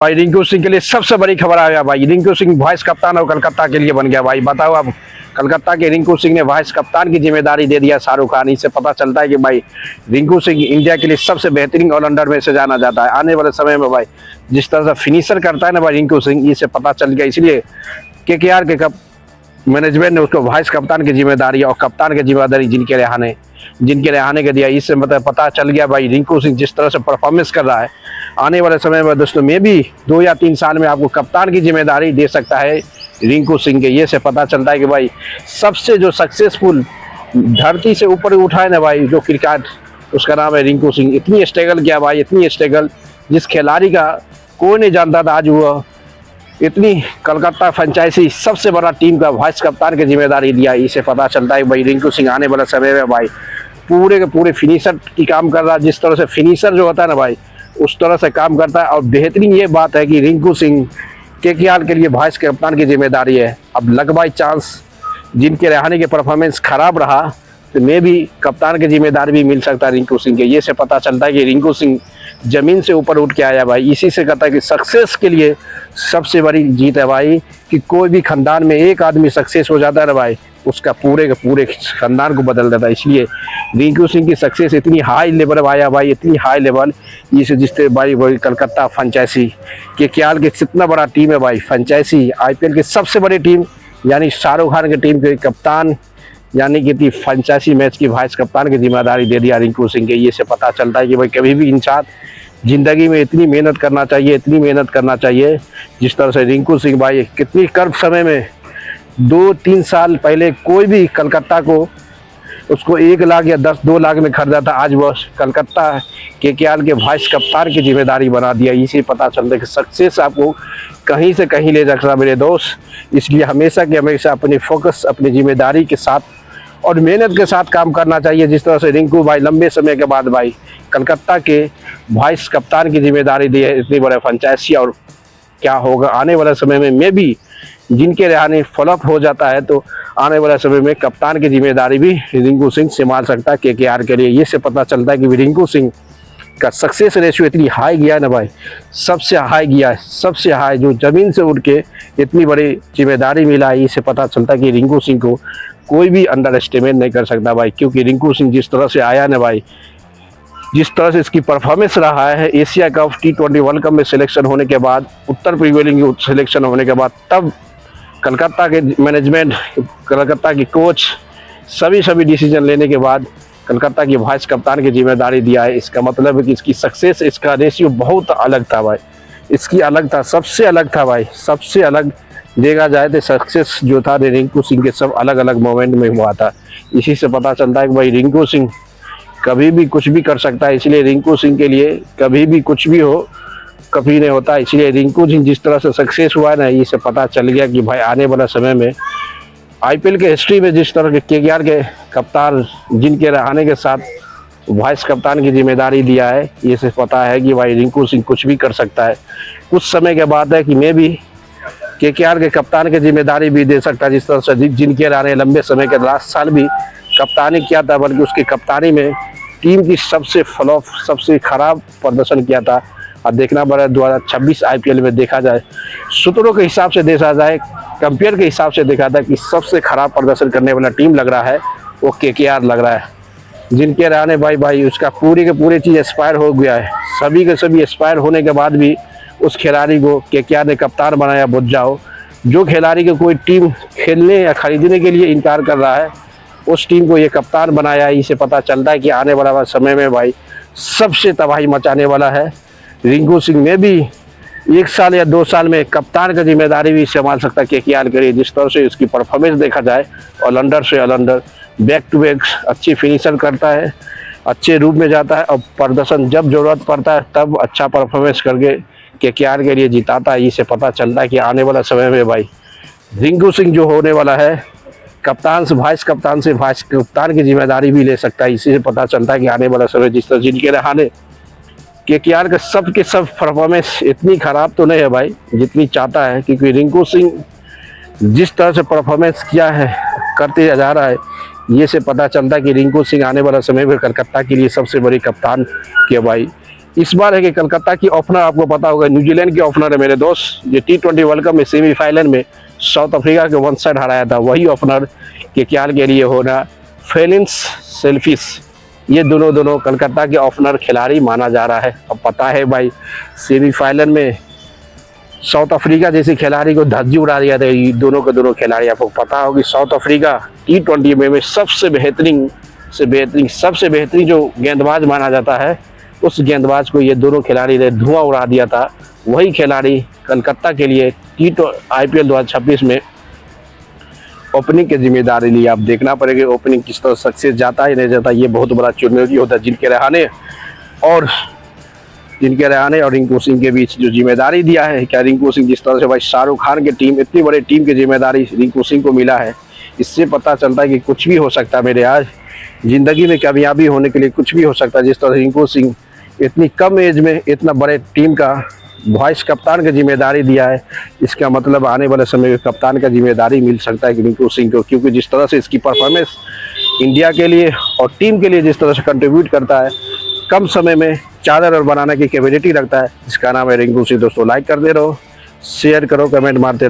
भाई रिंकू सिंह के लिए सबसे बड़ी खबर आ गया भाई। रिंकू सिंह वाइस कप्तान और कलकत्ता के लिए बन गया भाई। बताओ अब, कलकत्ता के रिंकू सिंह ने वाइस कप्तान की जिम्मेदारी दे दिया शाहरुख खान। इससे पता चलता है कि भाई रिंकू सिंह इंडिया के लिए सबसे बेहतरीन ऑलराउंडर में से जाना जाता है आने वाले समय में भाई। जिस तरह से फिनिशर करता है ना भाई रिंकू सिंह, इससे पता चल गया। इसलिए केकेआर के मैनेजमेंट ने उसको वाइस कप्तान की जिम्मेदारी और कप्तान की जिम्मेदारी जिनके रहने के दिया। इससे मतलब पता चल गया भाई रिंकू सिंह जिस तरह से परफॉर्मेंस कर रहा है, आने वाले समय में दोस्तों में भी 2 या 3 साल में आपको कप्तान की जिम्मेदारी दे सकता है रिंकू सिंह के। ये से पता चलता है कि भाई सबसे जो सक्सेसफुल धरती से ऊपर उठा है ना भाई जो क्रिकेट, उसका नाम है रिंकू सिंह। इतनी स्ट्रगल किया भाई, इतनी स्ट्रगल जिस खिलाड़ी का कोई नहीं जानता था, आज वो इतनी कलकत्ता फ्रेंचाइजी सबसे बड़ा टीम का वाइस कप्तान की जिम्मेदारी दिया। इससे पता चलता है भाई रिंकू सिंह आने वाले समय में भाई पूरे के पूरे फिनिशर की काम कर रहा है। जिस तरह से फिनिशर जो होता है ना भाई, उस तरह से काम करता है। और बेहतरीन ये बात है कि रिंकू सिंह केकेआर के लिए वाइस कप्तान की जिम्मेदारी है। अब लक बाई चांस जिनके रहने के परफॉर्मेंस खराब रहा तो मैं भी कप्तान की जिम्मेदारी भी मिल सकता है रिंकू सिंह के। ये से पता चलता है कि रिंकू सिंह जमीन से ऊपर उठ के आया भाई। इसी से कहता है कि सक्सेस के लिए सबसे बड़ी जीत है भाई कि कोई भी खानदान में एक आदमी सक्सेस हो जाता है ना भाई, उसका पूरे के पूरे खानदान को बदल देता है। इसलिए रिंकू सिंह की सक्सेस इतनी हाई लेवल आया भाई, इतनी हाई लेवल। इसे जिससे भाई वही कलकत्ता फ्रेंचाइजी केकेआर के कितना बड़ा टीम है भाई। फ्रेंचाइजी आईपीएल की सबसे बड़ी टीम यानी शाहरुख खान की टीम के कप्तान यानी कि फ्रेंचाइजी मैच की वाइस कप्तान की जिम्मेदारी दे दिया रिंकू सिंह के। ये से पता चलता है कि भाई कभी भी इंसान जिंदगी में इतनी मेहनत करना चाहिए जिस तरह से रिंकू सिंह भाई कितनी कम समय में 2-3 साल पहले कोई भी कलकत्ता को उसको 1 लाख या 2 लाख में खरीदा था, आज वह कलकत्ता केकेआर के वाइस कप्तान की जिम्मेदारी बना दिया। इसी पता चलता है कि सक्सेस आपको कहीं से कहीं ले जा सकता मेरे दोस्त। इसलिए हमेशा के हमेशा अपनी फोकस अपनी जिम्मेदारी के साथ और मेहनत के साथ काम करना चाहिए। जिस तरह से रिंकू भाई लंबे समय के बाद भाई कलकत्ता के वाइस कप्तान की जिम्मेदारी दी है इतनी बड़े फ्रेंचाइजी। और क्या होगा आने वाले समय में मैं भी जिनके रहने फ्लॉप हो जाता है तो आने वाले समय में कप्तान की जिम्मेदारी भी रिंकू सिंह संभाल सकता है केकेआर के लिए। ये से पता चलता है कि रिंकू सिंह का सक्सेस रेशियो इतनी हाई गया है ना भाई, सबसे हाई गया है, सबसे हाई जो ज़मीन से उठ के इतनी बड़ी जिम्मेदारी मिला है। इससे पता चलता है कि रिंकू सिंह को कोई भी अंडर एस्टिमेट नहीं कर सकता भाई। क्योंकि रिंकू सिंह जिस तरह से आया ना भाई, जिस तरह से इसकी परफॉर्मेंस रहा है Asia cup T20 world cup में सिलेक्शन होने के बाद, उत्तर प्रीमियर सिलेक्शन होने के बाद, तब कलकत्ता के मैनेजमेंट कलकत्ता की कोच सभी डिसीजन लेने के बाद कलकत्ता की वाइस कप्तान की जिम्मेदारी दिया है। इसका मतलब है कि इसकी सक्सेस इसका रेशियो बहुत अलग था भाई, इसकी अलग था, सबसे अलग था भाई, सबसे अलग देखा जाए तो सक्सेस जो था रिंकू सिंह के सब अलग अलग मोमेंट में हुआ था। इसी से पता चलता है कि भाई रिंकू सिंह कभी भी कुछ भी कर सकता है। इसलिए रिंकू सिंह के लिए कभी भी कुछ भी हो कभी नहीं होता। इसलिए रिंकू सिंह जिस तरह से सक्सेस हुआ है ना, इससे पता चल गया कि भाई आने वाला समय में आईपीएल के हिस्ट्री में जिस तरह के केकेआर के कप्तान जिनके रहने के साथ वाइस कप्तान की जिम्मेदारी दिया है, ये से पता है कि भाई रिंकू सिंह कुछ भी कर सकता है। कुछ समय के बाद है कि मैं भी केकेआर के कप्तान की जिम्मेदारी भी दे सकता है। जिस तरह से जिनके रहने लंबे समय के लास्ट साल भी कप्तानी किया था, बल्कि उसकी कप्तानी में टीम की सबसे फ्लॉप सबसे खराब प्रदर्शन किया था। और देखना पड़ा 2026 आईपीएल में देखा जाए, सूत्रों के हिसाब से देखा जाए, कंपेयर के हिसाब से देखा था कि सबसे खराब प्रदर्शन करने वाला टीम लग रहा है वो केकेआर लग रहा है। जिनके रहने भाई उसका पूरी के पूरी चीज़ एक्सपायर हो गया है। सभी के सभी एक्सपायर होने के बाद भी उस खिलाड़ी को केकेआर ने कप्तान बनाया। बुझ जाओ, जो खिलाड़ी को कोई टीम खेलने या खरीदने के लिए इनकार कर रहा है उस टीम को ये कप्तान बनाया। इसे पता चलता है कि आने वाला समय में भाई सबसे तबाही मचाने वाला है रिंकू सिंह। में भी 1 साल या 2 साल में कप्तान की जिम्मेदारी भी संभाल सकता है केकेआर के लिए। जिस तरह से इसकी परफॉर्मेंस देखा जाए, ऑलराउंडर से ऑलराउंडर, बैक टू बैक अच्छी फिनिशर करता है, अच्छे रूप में जाता है और प्रदर्शन जब जरूरत पड़ता है तब अच्छा परफॉर्मेंस करके केकेआर के लिए जिताता है। इससे पता चलता है कि आने वाला समय में भाई रिंकू सिंह जो होने वाला है कप्तान से वाइस कप्तान की जिम्मेदारी भी ले सकता है। इसी से पता चलता है कि आने वाला समय जिस तरह जिनके रहने केकेआर का सब परफॉर्मेंस इतनी खराब तो नहीं है भाई जितनी चाहता है। क्योंकि रिंकू सिंह जिस तरह से परफॉर्मेंस किया है करते जा रहा है, ये से पता चलता है कि रिंकू सिंह आने वाला समय में कलकत्ता के लिए सबसे बड़ी कप्तान के भाई इस बार है कि कलकत्ता की ओपनर आपको पता होगा, न्यूजीलैंड की ओपनर है मेरे दोस्त, जो T20 वर्ल्ड कप में सेमीफाइनल में साउथ अफ्रीका के 1 साइड हराया था, वही ओपनर के ख्याल के लिए होना फेलिक्स सेल्फिश। ये दोनों कलकत्ता के ओपनर खिलाड़ी माना जा रहा है। अब पता है भाई, सेमीफाइनल में साउथ अफ्रीका जैसे खिलाड़ी को धज्जी उड़ा दिया था। ये दोनों के दोनों खिलाड़ी, आपको पता होगी साउथ अफ्रीका T20 में सबसे बेहतरीन जो गेंदबाज माना जाता है, उस गेंदबाज को ये दोनों खिलाड़ी ने धुआं उड़ा दिया था। वही खिलाड़ी कलकत्ता के लिए IPL 2026 में ओपनिंग की जिम्मेदारी ली। आप देखना पड़ेगा ओपनिंग किस तरह सक्सेस जाता है नहीं जाता, ये बहुत बड़ा चुनौती होता है। जिनके रहाने और रिंकू सिंह के बीच जो जिम्मेदारी दिया है, क्या रिंकू सिंह जिस तरह से भाई शाहरुख खान की टीम, इतनी बड़ी टीम की जिम्मेदारी रिंकू सिंह को मिला है, इससे पता चलता है कि कुछ भी हो सकता है मेरे आज ज़िंदगी में कामयाबी होने के लिए कुछ भी हो सकता है। जिस तरह रिंकू सिंह इतनी कम एज में इतना बड़े टीम का वाइस कप्तान की जिम्मेदारी दिया है, इसका मतलब आने वाले समय में कप्तान का जिम्मेदारी मिल सकता है कि रिंकू सिंह को, क्योंकि जिस तरह से इसकी परफॉर्मेंस इंडिया के लिए और टीम के लिए जिस तरह से कंट्रीब्यूट करता है, कम समय में 4 रन बनाने की कैपेबिलिटी रखता है, इसका नाम है रिंकू सिंह। दोस्तों लाइक करते रहो, शेयर करो, कमेंट मारते रहो।